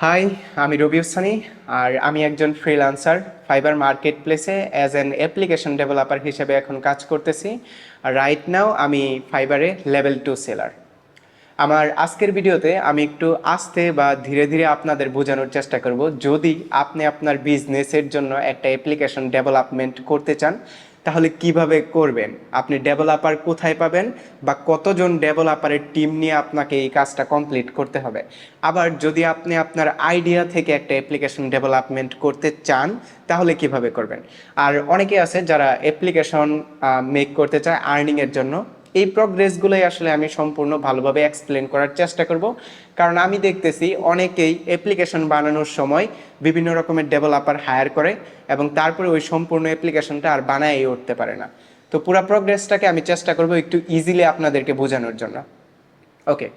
High, আমি রবি সানি। আর আমি একজন ফ্রিল্যান্সার ফাইবার মার্কেট প্লেসে অ্যাজ অ্যান অ্যাপ্লিকেশন ডেভেলপার হিসেবে এখন কাজ করতেছি। আর রাইট নাও আমি ফাইবারে লেভেল 2 সেলার। আমার আজকের ভিডিওতে আমি একটু আস্তে বা ধীরে ধীরে আপনাদের বোঝানোর চেষ্টা করব, যদি আপনি আপনার বিজনেসের জন্য একটা অ্যাপ্লিকেশন ডেভেলপমেন্ট করতে চান তাহলে কিভাবে করবেন, আপনি ডেভেলপার কোথায় পাবেন বা কতজন ডেভেলপারের টিম নিয়ে আপনাকে এই কাজটা কমপ্লিট করতে হবে। আবার যদি আপনি আপনার আইডিয়া থেকে একটা অ্যাপ্লিকেশন ডেভেলপমেন্ট করতে চান তাহলে কিভাবে করবেন। আর অনেকে আছে যারা অ্যাপ্লিকেশন মেক করতে চায় আর্নিংয়ের জন্য। এই প্রোগ্রেসগুলোই আসলে আমি সম্পূর্ণ ভালোভাবে এক্সপ্লেন করার চেষ্টা করব, কারণ আমি দেখতেছি অনেকেই অ্যাপ্লিকেশন বানানোর সময় বিভিন্ন রকমের ডেভেলপার হায়ার করে এবং তারপরে ওই সম্পূর্ণ অ্যাপ্লিকেশনটা আর বানায় উঠতে পারে না। তো পুরো প্রোগ্রেসটাকে আমি চেষ্টা করব একটু ইজিলি আপনাদেরকে বোঝানোর জন্য। ওকে,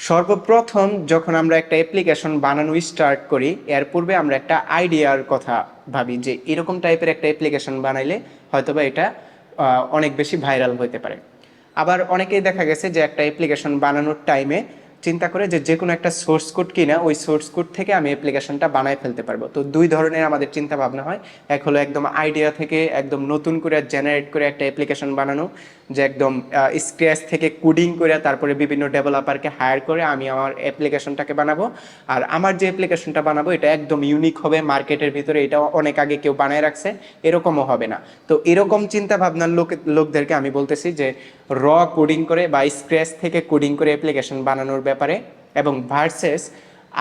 সর্বপ্রথম যখন আমরা একটা অ্যাপ্লিকেশন বানানো স্টার্ট করি এর পূর্বে আমরা একটা আইডিয়ার কথা ভাবি যে এরকম টাইপের একটা অ্যাপ্লিকেশন বানাইলে হয়তোবা এটা অনেক বেশি ভাইরাল হতে পারে। আবার অনেকেই দেখা গেছে যে একটা অ্যাপ্লিকেশন বানানোর টাইমে চিন্তা করে যে কোনো একটা সোর্স কোড কিনা ওই সোর্স কোড থেকে আমি অ্যাপ্লিকেশনটা বানায় ফেলতে পারবো। তো দুই ধরনের আমাদের চিন্তা ভাবনা হয়। এক হলো একদম আইডিয়া থেকে একদম নতুন করে জেনারেট করে একটা অ্যাপ্লিকেশন বানানো, যে একদম স্ক্র্যাচ থেকে কোডিং করে তারপরে বিভিন্ন ডেভেলপারকে হায়ার করে আমি আমার অ্যাপ্লিকেশনটাকে বানাবো। আর আমার যে অ্যাপ্লিকেশনটা বানাবো এটা একদম ইউনিক হবে, মার্কেটের ভিতরে এটা অনেক আগে কেউ বানায় রাখছে এরকমও হবে না। তো এরকম চিন্তা ভাবনার লোকদেরকে আমি বলতেছি যে র কোডিং করে বা স্ক্র্যাচ থেকে কোডিং করে অ্যাপ্লিকেশন বানানোর ব্যাপারে, এবং ভার্সেস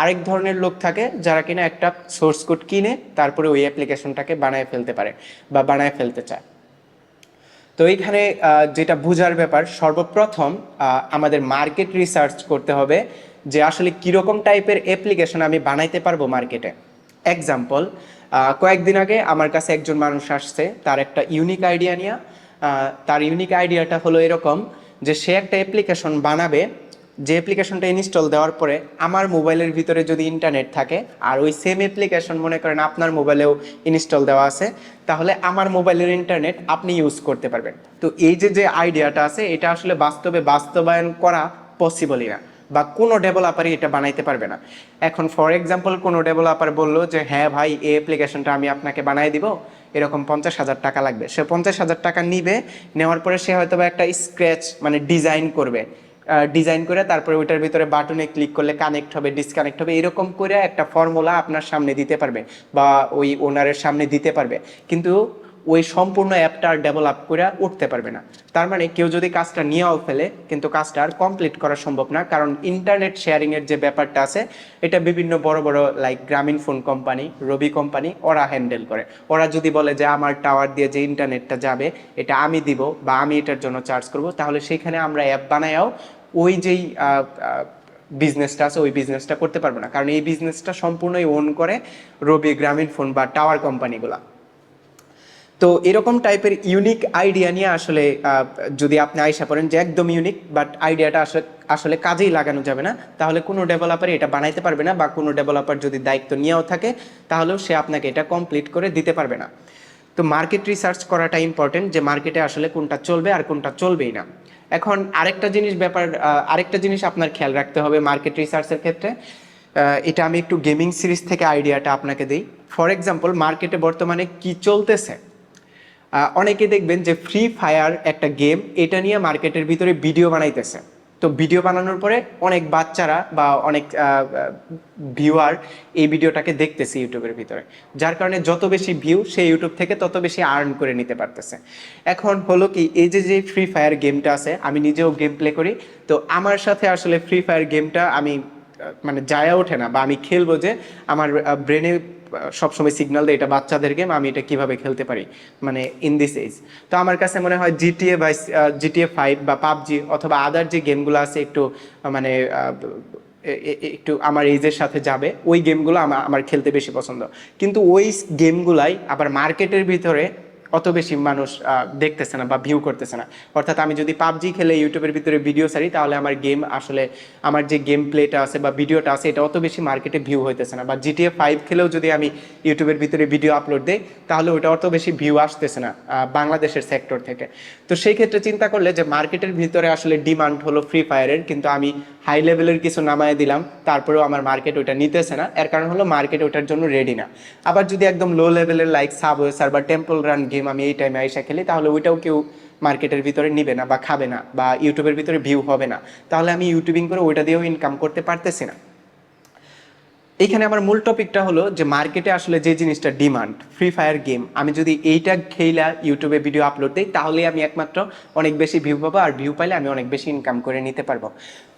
আরেক ধরনের লোক থাকে যারা কিনা একটা সোর্স কোড কিনে তারপরে ওই অ্যাপ্লিকেশনটাকে বানায় ফেলতে পারে বা বানায় ফেলতে চায়। তো এইখানে যেটা বোঝার ব্যাপার, সর্বপ্রথম আমাদের মার্কেট রিসার্চ করতে হবে যে আসলে কীরকম টাইপের অ্যাপ্লিকেশন আমি বানাইতে পারবো মার্কেটে। এক্সাম্পল, কয়েকদিন আগে আমার কাছে একজন মানুষ আসছে, তার একটা ইউনিক আইডিয়া নিয়ে। তার ইউনিক আইডিয়াটা হলো এরকম যে সে একটা অ্যাপ্লিকেশন বানাবে, যে অ্যাপ্লিকেশনটা ইনস্টল দেওয়ার পরে আমার মোবাইলের ভিতরে যদি ইন্টারনেট থাকে আর ওই সেম অ্যাপ্লিকেশন মনে করেন আপনার মোবাইলেও ইনস্টল দেওয়া আছে, তাহলে আমার মোবাইলের ইন্টারনেট আপনি ইউজ করতে পারবেন। তো এই যে আইডিয়াটা আছে এটা আসলে বাস্তবে বাস্তবায়ন করা পসিবলই না, বা কোনো ডেভেলপারই এটা বানাইতে পারবে না। এখন ফর এক্সাম্পল কোনো ডেভেলপার বললো যে হ্যাঁ ভাই এই অ্যাপ্লিকেশনটা আমি আপনাকে বানাই দিব, এরকম 50,000 টাকা লাগবে। সে 50,000 টাকা নিবে, নেওয়ার পরে সে হয়তো একটা স্ক্র্যাচ মানে ডিজাইন করবে, ডিজাইন করে তারপরে ওইটার ভিতরে বাটনে ক্লিক করলে কানেক্ট হবে ডিসকানেক্ট হবে, এরকম করে একটা ফর্মুলা আপনার সামনে দিতে পারবে বা ওই ওনারের সামনে দিতে পারবে, কিন্তু ওই সম্পূর্ণ অ্যাপটা আর ডেভেলপ করে উঠতে পারবে না। তার মানে কেউ যদি কাজটা নিয়েও ফেলে কিন্তু কাজটা আর কমপ্লিট করা সম্ভব না, কারণ ইন্টারনেট শেয়ারিংয়ের যে ব্যাপারটা আছে এটা বিভিন্ন বড় বড় লাইক গ্রামীণ ফোন কোম্পানি, রবি কোম্পানি, ওরা হ্যান্ডেল করে। ওরা যদি বলে যে আমার টাওয়ার দিয়ে যে ইন্টারনেটটা যাবে এটা আমি দিব বা আমি এটার জন্য চার্জ করব, তাহলে সেখানে আমরা অ্যাপ বানায়াও ওই যেই বিজনেসটা আছে ওই বিজনেসটা করতে পারবো না, কারণ এই বিজনেসটা সম্পূর্ণই ওন করে রবি গ্রামীণ ফোন বা টাওয়ার কোম্পানিগুলা। তো এরকম টাইপের ইউনিক আইডিয়া নিয়ে আসলে যদি আপনি আইসা পড়েন যে একদম ইউনিক বাট আইডিয়াটা আসলে আসলে কাজেই লাগানো যাবে না, তাহলে কোনো ডেভেলপারই এটা বানাইতে পারবে না, বা কোনো ডেভেলপার যদি দায়িত্ব নিয়েও থাকে তাহলেও সে আপনাকে এটা কমপ্লিট করে দিতে পারবে না। তো মার্কেট রিসার্চ করাটা ইম্পর্টেন্ট, যে মার্কেটে আসলে কোনটা চলবে আর কোনটা চলবেই না। এখন আরেকটা জিনিস আপনার খেয়াল রাখতে হবে মার্কেট রিসার্চের ক্ষেত্রে। এটা আমি একটু গেমিং সিরিজ থেকে আইডিয়াটা আপনাকে দিই। ফর এক্সাম্পল, মার্কেটে বর্তমানে কি চলতেছে, অনেকে দেখবেন যে ফ্রি ফায়ার একটা গেম, এটা নিয়ে মার্কেটের ভিতরে ভিডিও বানাইতেছে। তো ভিডিও বানানোর পরে অনেক বাচ্চারা বা অনেক ভিউয়ার এই ভিডিওটাকে দেখতেছে ইউটিউবের ভিতরে, যার কারণে যত বেশি ভিউ সে ইউটিউব থেকে তত বেশি আর্ন করে নিতে পারতেছে। এখন হলো কি, এই যে ফ্রি ফায়ার গেমটা আছে, আমি নিজেও গেম প্লে করি। তো আমার সাথে আসলে ফ্রি ফায়ার গেমটা আমি মানে যায় ওঠে না, বা আমি খেলবো যে আমার ব্রেনে সবসময় সিগন্যাল দেয় এটা বাচ্চাদের গেম, আমি এটা কিভাবে খেলতে পারি মানে ইন দিস এজ। তো আমার কাছে মনে হয় জিটিএ 5 বা পাবজি অথবা আদার যে গেমগুলো আছে একটু মানে একটু আমার এইজের সাথে যাবে, ওই গেমগুলো আমার খেলতে বেশি পছন্দ। কিন্তু ওই গেমগুলাই আবার মার্কেটের ভিতরে অত বেশি মানুষ দেখতেছে না বা ভিউ করতেছে না। অর্থাৎ আমি যদি পাবজি খেলে ইউটিউবের ভিতরে ভিডিও ছাড়ি, তাহলে আমার গেম আসলে আমার যে গেম প্লেটা আছে বা ভিডিওটা আছে এটা অত বেশি মার্কেটে ভিউ হইতেছে না। বা GTA 5 খেলেও যদি আমি ইউটিউবের ভিতরে ভিডিও আপলোড দিই, তাহলে ওটা অত বেশি ভিউ আসতেছে না বাংলাদেশের সেক্টর থেকে। তো সেই ক্ষেত্রে চিন্তা করলে যে মার্কেটের ভিতরে আসলে ডিমান্ড হলো ফ্রি ফায়ারের, কিন্তু আমি হাই লেভেলের কিছু নামায় দিলাম, তারপরেও আমার মার্কেট ওটা নিতেছে না। এর কারণ হলো মার্কেট ওটার জন্য রেডি না। আবার যদি একদম লো লেভেলের লাইক সাবওয়েসার বা টেম্পল রান গেম আমি এই টাইমে আইসা খেলি, তাহলে ওইটাও কেউ মার্কেটের ভিতরে নিবে না বা খাবে না বা ইউটিউবের ভিতরে ভিউ হবে না। তাহলে আমি ইউটিউবিং করে ওইটা দিয়েও ইনকাম করতে পারতেছি না। এইখানে আমার মূল টপিকটা হলো যে মার্কেটে আসলে যে জিনিসটা ডিমান্ড, ফ্রি ফায়ার গেম, আমি যদি এইটা খেলা ইউটিউবে ভিডিও আপলোড দিই, তাহলে আমি একমাত্র অনেক বেশি ভিউ পাবো, আর ভিউ পাইলে আমি অনেক বেশি ইনকাম করে নিতে পারবো।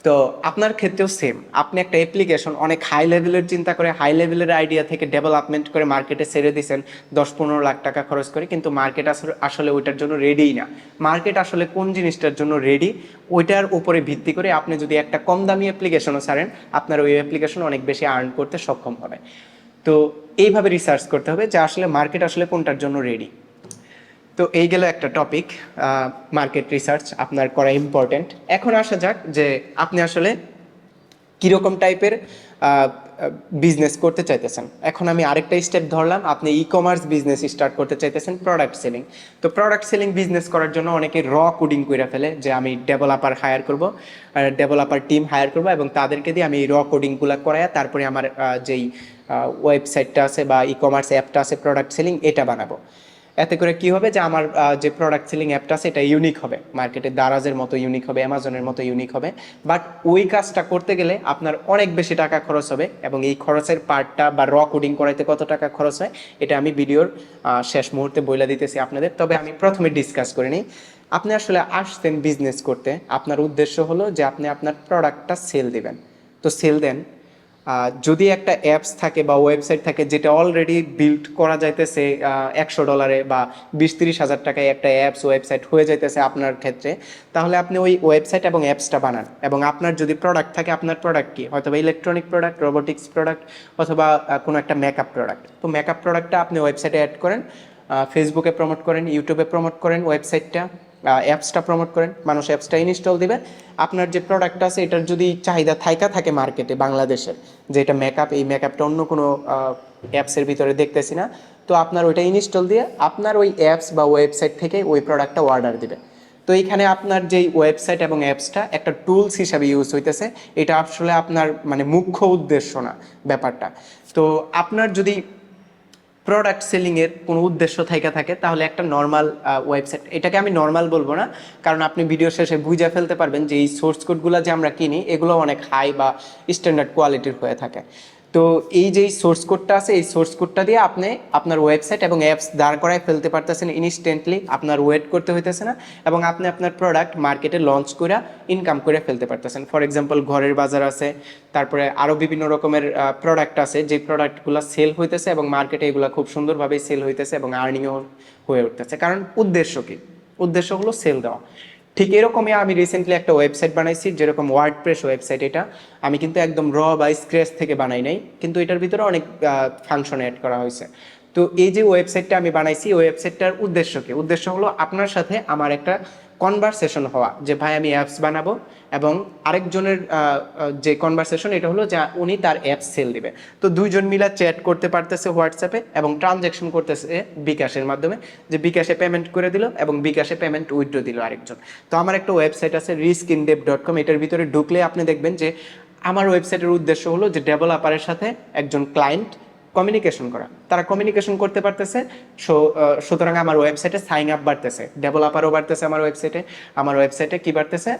তো আপনার ক্ষেত্রেও সেম, আপনি একটা অ্যাপ্লিকেশন অনেক হাই লেভেলের চিন্তা করে, হাই লেভেলের আইডিয়া থেকে ডেভেলপমেন্ট করে মার্কেটে ছেড়ে দিয়েছেন 10-15 লাখ টাকা খরচ করে, কিন্তু মার্কেট আসলে ওইটার জন্য রেডিই না। মার্কেট আসলে কোন জিনিসটার জন্য রেডি, ওইটার উপরে ভিত্তি করে আপনি যদি একটা কম দামি অ্যাপ্লিকেশনও ছাড়েন, আপনার ওই অ্যাপ্লিকেশন অনেক বেশি আর্ন করতে সক্ষম হবে। তো এইভাবে রিসার্চ করতে হবে যে আসলে মার্কেট আসলে কোনটার জন্য রেডি। তো এই গেল একটা টপিক, মার্কেট রিসার্চ আপনার করা ইম্পর্টেন্ট। এখন আসা যাক যে আপনি আসলে কীরকম টাইপের বিজনেস করতে চাইতেছেন। এখন আমি আরেকটা স্টেপ ধরলাম, আপনি ই কমার্স বিজনেস স্টার্ট করতে চাইতেছেন, প্রোডাক্ট সেলিং। তো প্রোডাক্ট সেলিং বিজনেস করার জন্য অনেকে কোডিং করে ফেলে যে আমি ডেভেলপার হায়ার করব, ডেভেলপার টিম হায়ার করব এবং তাদেরকে দিয়ে আমি এই কোডিংগুলো করাই, তারপরে আমার যেই ওয়েবসাইটটা আছে বা ই কমার্স অ্যাপটা আছে প্রোডাক্ট সেলিং, এটা বানাবো। এতে করে কি হবে যে আমার যে প্রোডাক্ট সেলিং অ্যাপটা আছে এটা ইউনিক হবে, মার্কেটে দারাজের মতো ইউনিক হবে, অ্যামাজনের মতো ইউনিক হবে। বাট ওই কাজটা করতে গেলে আপনার অনেক বেশি টাকা খরচ হবে, এবং এই খরচের পার্টটা বা কোডিং করাইতে কত টাকা খরচ হয় এটা আমি ভিডিওর শেষ মুহূর্তে বলে দিতেছি আপনাদের। তবে আমি প্রথমে ডিসকাস করে নিই। আপনি আসলে আসছেন বিজনেস করতে, আপনার উদ্দেশ্য হলো যে আপনি আপনার প্রোডাক্টটা সেল দিবেন। তো সেল দেন, যদি একটা অ্যাপস থাকে বা ওয়েবসাইট থাকে যেটা অলরেডি বিল্ড করা যাইতেছে $100 বা 20-30 হাজার টাকায় একটা অ্যাপস ওয়েবসাইট হয়ে যাইতেছে আপনার ক্ষেত্রে, তাহলে আপনি ওই ওয়েবসাইট এবং অ্যাপসটা বানান। এবং আপনার যদি প্রোডাক্ট থাকে, আপনার প্রোডাক্ট কি, হয়তো বা ইলেকট্রনিক প্রোডাক্ট, রোবোটিক্স প্রোডাক্ট, অথবা কোনো একটা মেকআপ প্রোডাক্ট। তো মেকআপ প্রোডাক্টটা আপনি ওয়েবসাইটে অ্যাড করেন, ফেসবুকে প্রমোট করেন, ইউটিউবে প্রমোট করেন, ওয়েবসাইটটা অ্যাপসটা প্রমোট করেন, মানুষ অ্যাপসটা ইনস্টল দিবে। আপনার যে প্রোডাক্ট আছে এটার যদি চাহিদা থাকে মার্কেটে বাংলাদেশের, যে এটা মেকআপ, এই মেকআপটা অন্য কোনো অ্যাপসের ভিতরে দেখতেছি না, তো আপনার ওইটা ইনস্টল দিয়ে আপনার ওই অ্যাপস বা ওয়েবসাইট থেকে ওই প্রোডাক্টটা অর্ডার দিবে। তো এইখানে আপনার যেই ওয়েবসাইট এবং অ্যাপসটা একটা টুলস হিসাবে ইউজ হইতেছে, এটা আসলে আপনার মানে মুখ্য উদ্দেশ্য না ব্যাপারটা। তো আপনার যদি প্রোডাক্ট সেলিংয়ের কোনো উদ্দেশ্য থাকে তাহলে একটা নর্মাল ওয়েবসাইট, এটাকে আমি নর্মাল বলবো না, কারণ আপনি ভিডিও শেষে বুঝে ফেলতে পারবেন যে এই সোর্স কোডগুলো যে আমরা কিনি এগুলো অনেক হাই বা স্ট্যান্ডার্ড কোয়ালিটির হয়ে থাকে। তো এই যে সোর্স কোডটা আছে, এই সোর্স কোডটা দিয়ে আপনি আপনার ওয়েবসাইট এবং অ্যাপস দাঁড় করায় ফেলতে পারতেছেন ইনস্ট্যান্টলি, আপনার ওয়েট করতে হইতেছে না, এবং আপনি আপনার প্রোডাক্ট মার্কেটে লঞ্চ করে ইনকাম করে ফেলতে পারতেছেন। ফর এক্সাম্পল, ঘরের বাজার আছে, তারপরে আরও বিভিন্ন রকমের প্রোডাক্ট আছে যে প্রোডাক্টগুলো সেল হইতেছে এবং মার্কেটে এগুলো খুব সুন্দরভাবেই সেল হইতেছে এবং আর্নিংও হয়ে উঠতেছে। কারণ উদ্দেশ্য কি, উদ্দেশ্য হলো সেল দেওয়া। ঠিক এরকমই আমি রিসেন্টলি একটা ওয়েবসাইট বানাইছি, যেরকম ওয়ার্ডপ্রেস ওয়েবসাইট। এটা আমি কিন্তু একদম বা স্ক্র্যাচ থেকে বানাই নাই, কিন্তু এটার ভিতরে অনেক ফাংশন অ্যাড করা হয়েছে। তো এই যে ওয়েবসাইটটা আমি বানাইছি, ওয়েবসাইটটার উদ্দেশ্য কি, উদ্দেশ্য হলো আপনার সাথে আমার একটা কনভারসেশন হওয়া, যে ভাই আমি অ্যাপস বানাবো, এবং আরেকজনের যে কনভারসেশন এটা হলো যে উনি তার অ্যাপস সেল দিবে। তো দুইজন মিলে চ্যাট করতে পারতেছে হোয়াটসঅ্যাপে এবং ট্রানজ্যাকশন করতেছে বিকাশের মাধ্যমে, যে বিকাশে পেমেন্ট করে দিল এবং বিকাশে পেমেন্ট উইথড্র দিল আরেকজন। তো আমার একটা ওয়েবসাইট আছে riskindev.com, এটার ভিতরে ঢুকলে আপনি দেখবেন যে আমার ওয়েবসাইটের উদ্দেশ্য হলো যে ডেভেলপারের সাথে একজন ক্লায়েন্ট কমিউনিকেশন করা, তারা কমিউনিকেশন করতে পারতেছে। সুতরাং আমার ওয়েবসাইটে সাইন আপ বাড়তেছে, ডেভেলপারও বাড়তেছে, আমার ওয়েবসাইটে কি বাড়তেছে,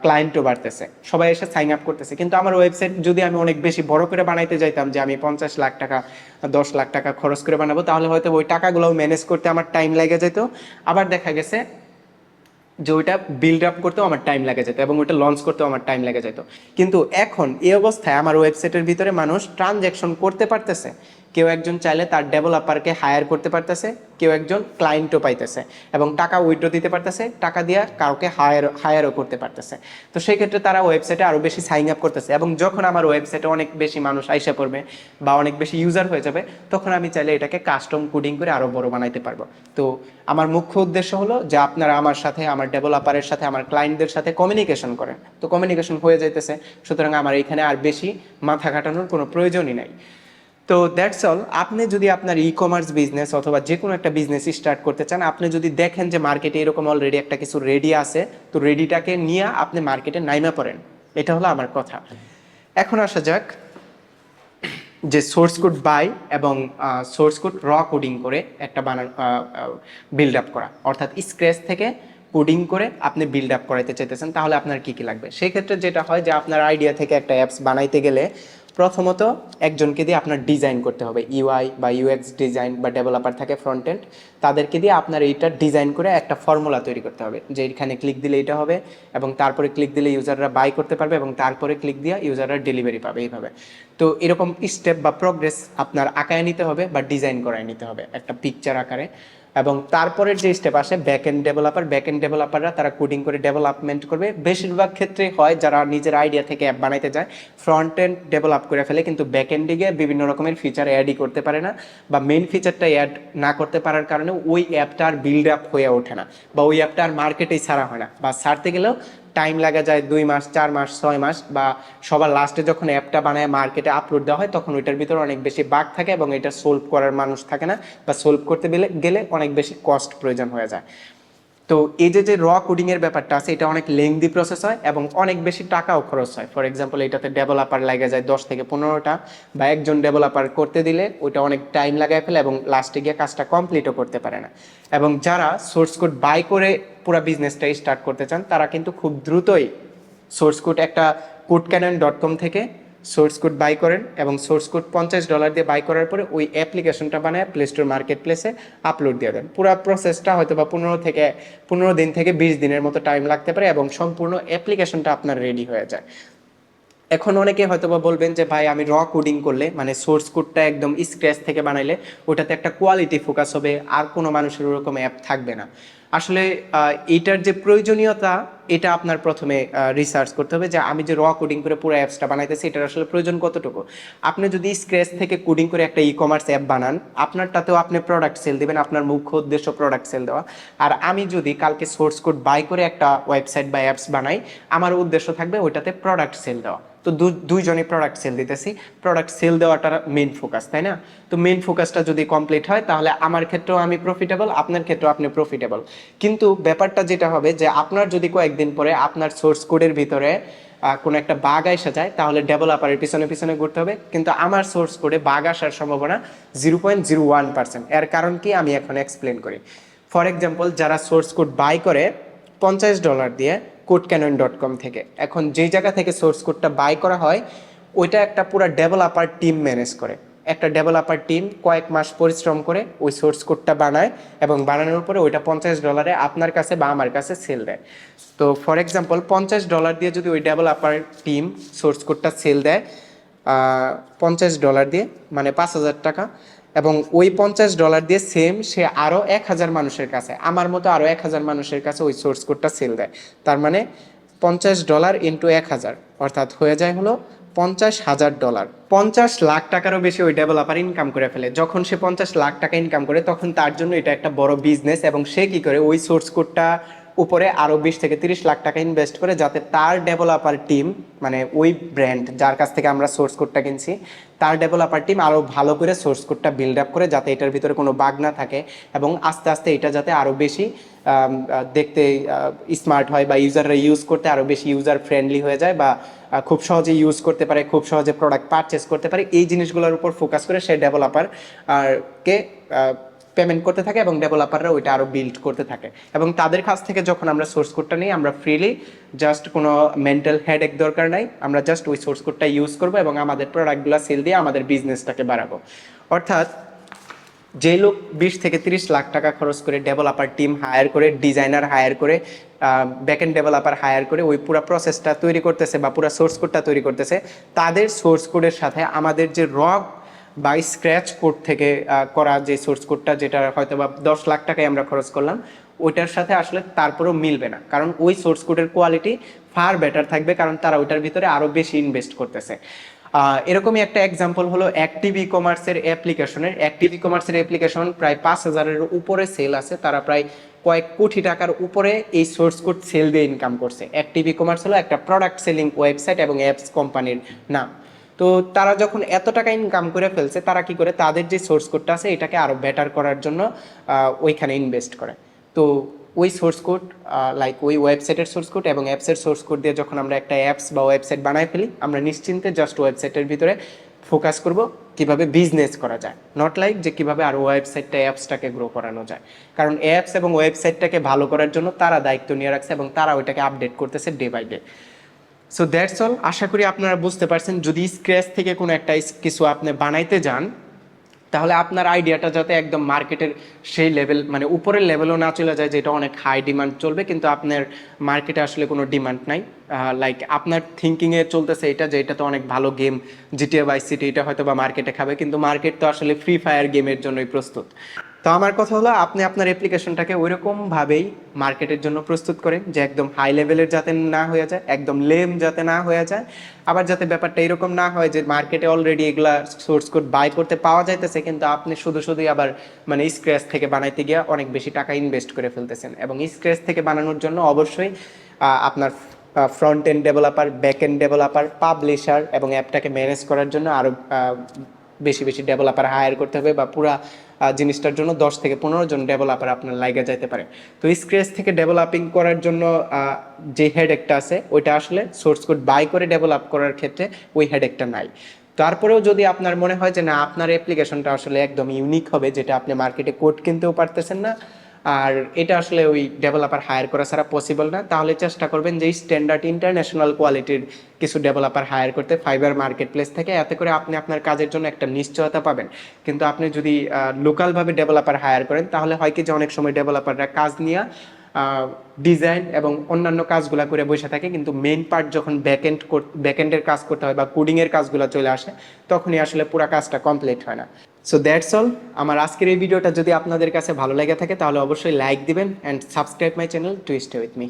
ক্লায়েন্টও বাড়তেছে, সবাই এসে সাইন আপ করতেছে। কিন্তু আমার ওয়েবসাইট যদি আমি অনেক বেশি বড় করে বানাইতে যাইতাম, যে আমি 50 লাখ টাকা 10 লাখ টাকা খরচ করে বানাবো, তাহলে হয়তো ওই টাকাগুলোও ম্যানেজ করতে আমার টাইম লেগে যেত। আবার দেখা গেছে যে ওইটা বিল্ড আপ করতেও আমার টাইম লেগে যেত এবং ওইটা লঞ্চ করতেও আমার টাইম লেগে যেত। কিন্তু এখন এই অবস্থায় আমার ওয়েবসাইটের ভিতরে মানুষ ট্রানজ্যাকশন করতে পারতেছে, কেউ একজন চাইলে তার ডেভেলপারকে হায়ার করতে পারতেছে, কেউ একজন ক্লায়েন্টও পাইতেছে এবং টাকা উইথড্র দিতে পারতেছে, টাকা দিয়ে কাউকে হায়ারও করতে পারতেছে। তো সেই ক্ষেত্রে তারা ওয়েবসাইটে আরও বেশি সাইন আপ করতেছে এবং যখন আমার ওয়েবসাইটে অনেক বেশি মানুষ আইসা পড়বে বা অনেক বেশি ইউজার হয়ে যাবে, তখন আমি চাইলে এটাকে কাস্টম কোডিং করে আরও বড় বানাইতে পারবো। তো আমার মুখ্য উদ্দেশ্য হলো যে আপনারা আমার সাথে, আমার ডেভেলপারের সাথে, আমার ক্লায়েন্টদের সাথে কমিউনিকেশন করেন। তো কমিউনিকেশন হয়ে যাইতেছে, সুতরাং আমার এখানে আর বেশি মাথা খাটানোর কোনো প্রয়োজনই নাই। তো দ্যাটস অল। আপনি যদি আপনার ই কমার্স বিজনেস অথবা যে কোনো একটা বিজনেস স্টার্ট করতে চান, আপনি যদি দেখেন যে মার্কেটে এরকম অলরেডি একটা কিছু রেডি আছে, তো রেডিটাকে নিয়ে আপনি মার্কেটে নাইমা পড়েন। এটা হলো আমার কথা। এখন আসা যাক যে সোর্স কোড বাই এবং সোর্স কোড র কোডিং করে একটা বিল্ড আপ করা, অর্থাৎ স্ক্র্যাচ থেকে কোডিং করে আপনি বিল্ড আপ করাইতে চাইতেছেন, তাহলে আপনার কী কী লাগবে? সেই ক্ষেত্রে যেটা হয় যে আপনার আইডিয়া থেকে একটা অ্যাপস বানাইতে গেলে প্রথমত একজনকে দিয়ে আপনার ডিজাইন করতে হবে, ইউআই বা ইউএক্স ডিজাইন বা ডেভেলপার থাকে ফ্রন্ট এন্ড, তাদেরকে দিয়ে আপনার এইটা ডিজাইন করে একটা ফর্মুলা তৈরি করতে হবে যে এখানে ক্লিক দিলে এটা হবে এবং তারপরে ক্লিক দিলে ইউজাররা বাই করতে পারবে এবং তারপরে ক্লিক দিয়ে ইউজাররা ডেলিভারি পাবে এইভাবে। তো এরকম স্টেপ বা প্রোগ্রেস আপনার আঁকায় নিতে হবে বা ডিজাইন করায় নিতে হবে একটা পিকচার আকারে। এবং তারপরের যে স্টেপ আসে ব্যাক এন্ড ডেভেলপাররা তারা কোডিং করে ডেভেলপমেন্ট করবে। বেশিরভাগ ক্ষেত্রে হয় যারা নিজের আইডিয়া থেকে অ্যাপ বানাইতে যায় ফ্রন্ট এন্ড ডেভেলপ করে ফেলে, কিন্তু ব্যাক এন্ডে গিয়ে বিভিন্ন রকমের ফিচার অ্যাডই করতে পারে না, বা মেইন ফিচারটা অ্যাড না করতে পারার কারণে ওই অ্যাপটা আর বিল্ড আপ হয়ে ওঠে না, বা ওই অ্যাপটা আর মার্কেটেই ছাড়া হয় না, বা ছাড়তে গেলেও টাইম লাগা যায় 2 মাস 4 মাস 6 মাস, বা সবার লাস্টে যখন অ্যাপটা বানায় মার্কেটে আপলোড দেওয়া হয় তখন ওইটার ভিতরে অনেক বেশি বাগ থাকে এবং এটা সলভ করার মানুষ থাকে না, বা সলভ করতে গেলে অনেক বেশি কস্ট প্রয়োজন হয়ে যায়। তো এই যে র কোডিংয়ের ব্যাপারটা আছে, এটা অনেক লেংদি প্রসেস হয় এবং অনেক বেশি টাকাও খরচ হয়। ফর এক্সাম্পল এটাতে ডেভেলপার লাগে যায় 10 থেকে 15টা, বা একজন ডেভেলপার করতে দিলে ওইটা অনেক টাইম লাগায় ফেলে এবং লাস্টে গিয়ে কাজটা কমপ্লিটও করতে পারে না। এবং যারা সোর্স কোড বাই করে পুরো বিজনেসটা স্টার্ট করতে চান তারা কিন্তু খুব দ্রুতই সোর্স কোড একটা codecanon.com থেকে সোর্স কোড বাই করেন এবং সোর্স কোড $50 দিয়ে বাই করার পরে ওই অ্যাপ্লিকেশনটা বানায় প্লে স্টোর মার্কেট প্লেসে আপলোড দিয়ে দেন। পুরো প্রসেসটা হয়তো বা 15 দিন থেকে 20 দিনের মতো টাইম লাগতে পারে এবং সম্পূর্ণ অ্যাপ্লিকেশনটা আপনার রেডি হয়ে যায়। এখন অনেকে হয়তো বা বলবেন যে ভাই আমি র কোডিং করলে, মানে সোর্স কোডটা একদম স্ক্র্যাচ থেকে বানাইলে ওটাতে একটা কোয়ালিটি ফোকাস হবে, আর কোনো মানুষের ওরকম অ্যাপ থাকবে না। আসলে এইটার যে প্রয়োজনীয়তা এটা আপনার প্রথমে রিসার্চ করতে হবে যে আমি যে র কোডিং করে পুরো অ্যাপসটা বানাইতেছি এটার আসলে প্রয়োজন কতটুকু। আপনি যদি স্ক্র্যাচ থেকে কোডিং করে একটা ই কমার্স অ্যাপ বানান, আপনারটাতেও আপনি প্রোডাক্ট সেল দেবেন, আপনার মুখ্য উদ্দেশ্য প্রোডাক্ট সেল দেওয়া। আর আমি যদি কালকে সোর্স কোড বাই করে একটা ওয়েবসাইট বা অ্যাপস বানাই, আমার উদ্দেশ্য থাকবে ওইটাতে প্রোডাক্ট সেল দেওয়া। তো দুইজনই প্রোডাক্ট সেল দিতেছি, প্রোডাক্ট সেল দেওয়াটা মেইন ফোকাস, তাই না? তো মেইন ফোকাসটা যদি কমপ্লিট হয় তাহলে আমার ক্ষেত্রেও আমি প্রফিটেবল, আপনার ক্ষেত্রেও আপনি প্রফিটেবল। কিন্তু ব্যাপারটা যেটা হবে যে আপনার যদি কয়েকদিন পরে আপনার সোর্স কোডের ভিতরে কোনো একটা বাগ এসে যায় তাহলে ডেভেলপারের পিছনে পিছনে ঘুরতে হবে, কিন্তু আমার সোর্স কোডে বাগ আসার সম্ভাবনা 0.01%। এর কারণ কি আমি এখন এক্সপ্লেন করি। ফর এক্সাম্পল যারা সোর্স কোড বাই করে $50 দিয়ে codecanon.com থেকে, এখন যেই জায়গা থেকে সোর্স কোডটা বাই করা হয় ওইটা একটা পুরো ডেভেলপার টিম ম্যানেজ করে। একটা ডেভেলপার টিম কয়েক মাস পরিশ্রম করে ওই সোর্স কোডটা বানায় এবং বানানোর পরে ওইটা $50 আপনার কাছে বা আমার কাছে সেল দেয়। তো ফর এক্সাম্পল $50 দিয়ে যদি ওই ডেভেলপার টিম সোর্স কোডটা সেল দেয় $50 দিয়ে, মানে 5,000 টাকা, এবং ওই $50 দিয়ে সেম সে আরও 1,000 মানুষের কাছে, আমার মতো আরও 1,000 মানুষের কাছে ওই সোর্স কোডটা সেল দেয়। তার মানে $50 ইন্টু 1,000 অর্থাৎ হয়ে যায় হলো $50,000। 50 লাখ টাকারও বেশি ওই ডেভেলপার ইনকাম করে ফেলে। যখন সে 50 লাখ টাকা ইনকাম করে তখন তার জন্য এটা একটা বড় বিজনেস, এবং সে কি করে ওই সোর্স কোডটা উপরে আরও 20 থেকে 30 লাখ টাকা ইনভেস্ট করে যাতে তার ডেভেলপার টিম, মানে ওই ব্র্যান্ড যার কাছ থেকে আমরা সোর্স কোডটা কিনছি তার ডেভেলপার টিম আরও ভালো করে সোর্স কোডটা বিল্ড আপ করে যাতে এটার ভিতরে কোনো বাগ না থাকে, এবং আস্তে আস্তে এটা যাতে আরও বেশি দেখতে স্মার্ট হয় বা ইউজাররা ইউজ করতে আরও বেশি ইউজার ফ্রেন্ডলি হয়ে যায়, বা খুব সহজে ইউজ করতে পারে, খুব সহজে প্রোডাক্ট পারচেস করতে পারে। এই জিনিসগুলোর উপর ফোকাস করে সে ডেভেলপার কে পেমেন্ট করতে থাকে এবং ডেভেলপাররা ওইটা আরও বিল্ড করতে থাকে। এবং তাদের কাছ থেকে যখন আমরা সোর্স কোডটা নিই আমরা ফ্রিলি, জাস্ট কোনো মেন্টাল হেডেক দরকার নাই, আমরা জাস্ট ওই সোর্স কোডটা ইউজ করবো এবং আমাদের প্রোডাক্টগুলো সেল দিয়ে আমাদের বিজনেসটাকে বাড়াবো। অর্থাৎ যে লোক 20 থেকে 30 লাখ টাকা খরচ করে ডেভেলপার টিম হায়ার করে, ডিজাইনার হায়ার করে, ব্যাকএন্ড ডেভেলপার হায়ার করে ওই পুরো প্রসেসটা তৈরি করতেছে বা পুরো সোর্স কোডটা তৈরি করতেছে, তাদের সোর্স কোডের সাথে আমাদের যে বা স্ক্র্যাচ কোড থেকে করা যে সোর্স কোডটা, যেটা হয়তো বা 10 লাখ টাকায় আমরা খরচ করলাম, ওইটার সাথে আসলে তারপরেও মিলবে না, কারণ ওই সোর্স কোডের কোয়ালিটি ফার বেটার থাকবে, কারণ তারা ওইটার ভিতরে আরও বেশি ইনভেস্ট করতেছে। এরকমই একটা এক্সাম্পল হলো অ্যাক্টিভ ই কমার্সের অ্যাপ্লিকেশনের। অ্যাক্টিভ ই কমার্সের অ্যাপ্লিকেশন প্রায় 5,000-এর উপরে সেল আছে, তারা প্রায় কয়েক কোটি টাকার উপরে এই সোর্স কোড সেল দিয়ে ইনকাম করছে। অ্যাক্টিভ ই কমার্স হলো একটা প্রোডাক্ট সেলিং ওয়েবসাইট এবং অ্যাপস কোম্পানির নাম। তো তারা যখন এত টাকা ইনকাম করে ফেলছে, তারা কি করে তাদের যে সোর্স কোডটা আছে এটাকে আরও বেটার করার জন্য ওইখানে ইনভেস্ট করে। তো ওই সোর্স কোড, লাইক ওই ওয়েবসাইটের সোর্স কোড এবং অ্যাপসের সোর্স কোড দিয়ে যখন আমরা একটা অ্যাপস বা ওয়েবসাইট বানাই ফেলি, আমরা নিশ্চিন্তে জাস্ট ওয়েবসাইটের ভিতরে ফোকাস করব কিভাবে বিজনেস করা যায়, নট লাইক যে কিভাবে আর ওয়েবসাইটটা অ্যাপসটাকে গ্রো করানো যায়। কারণ অ্যাপস এবং ওয়েবসাইটটাকে ভালো করার জন্য তারা দায়িত্ব নিয়ে রাখছে এবং তারা ওইটাকে আপডেট করতেছে day by day. So that's all. আশা করি আপনারা বুঝতে পারছেন, যদি স্ক্র্যাচ থেকে কোনো একটা কিছু আপনি বানাইতে যান, তাহলে আপনার আইডিয়াটা যাতে একদম মার্কেটের সেই লেভেল, মানে উপরের লেভেলও না চলে যায় যেটা অনেক হাই ডিমান্ড চলবে, কিন্তু আপনার মার্কেটে আসলে কোনো ডিমান্ড নাই। লাইক আপনার থিঙ্কিংয়ে চলতেছে এটা যে এটা তো অনেক ভালো গেম, জিটিএ ভাইস সিটি, এটা হয়তো বা মার্কেটে খাবে, কিন্তু মার্কেট তো আসলে ফ্রি ফায়ার গেমের জন্যই প্রস্তুত। তো আমার কথা হলো, আপনি আপনার অ্যাপ্লিকেশনটাকে ওইরকমভাবেই মার্কেটের জন্য প্রস্তুত করেন যে একদম হাই লেভেলের যাতে না হয়ে যায়, একদম লেম যাতে না হয়ে যায়, আবার যাতে ব্যাপারটা এরকম না হয় যে মার্কেটে অলরেডি এগুলা সোর্স কোড বাই করতে পাওয়া যাইতেছে, কিন্তু আপনি শুধুই আবার মানে স্ক্র্যাচ থেকে বানাইতে গিয়ে অনেক বেশি টাকা ইনভেস্ট করে ফেলতেছেন। এবং স্ক্র্যাচ থেকে বানানোর জন্য অবশ্যই আপনার front end developer, back end developer, publisher এবং অ্যাপটাকে ম্যানেজ করার জন্য আরও বেশি বেশি ডেভেলপার হায়ার করতে হবে, বা পুরা জিনিসটার জন্য 10 থেকে 15 জন ডেভেলপার আপনার লাইগা যাইতে পারে। তো স্ক্র্যাচ থেকে ডেভেলপিং করার জন্য যে হেডেকটা আছে ওইটা আসলে সোর্স কোড বাই করে ডেভেলপ করার ক্ষেত্রে ওই হেডেকটা নাই। তারপরেও যদি আপনার মনে হয় যে না, আপনার অ্যাপ্লিকেশনটা আসলে একদম ইউনিক হবে, যেটা আপনি মার্কেটে কোড কিনতেও পারতেছেন না, আর এটা আসলে ওই ডেভেলপার হায়ার করা ছাড়া পসিবল না, তাহলে চেষ্টা করবেন যে স্ট্যান্ডার্ড ইন্টারন্যাশনাল কোয়ালিটির কিছু ডেভেলপার হায়ার করতে ফাইবার মার্কেট প্লেস থেকে। এতে করে আপনি আপনার কাজের জন্য একটা নিশ্চয়তা পাবেন। কিন্তু আপনি যদি লোকালভাবে ডেভেলপার হায়ার করেন, তাহলে হয় কি যে অনেক সময় ডেভেলপাররা কাজ নিয়ে ডিজাইন এবং অন্যান্য কাজগুলো করে বসে থাকে, কিন্তু মেইন পার্ট যখন ব্যাকএন্ডের কাজ করতে হয় বা কোডিংয়ের কাজগুলো চলে আসে, তখনই আসলে পুরো কাজটা কমপ্লিট হয় না। So that's all. আমার আজকের এই ভিডিওটা যদি আপনাদের কাছে ভালো লেগে থাকে, তাহলে অবশ্যই লাইক দিবেন and subscribe my channel to stay with me.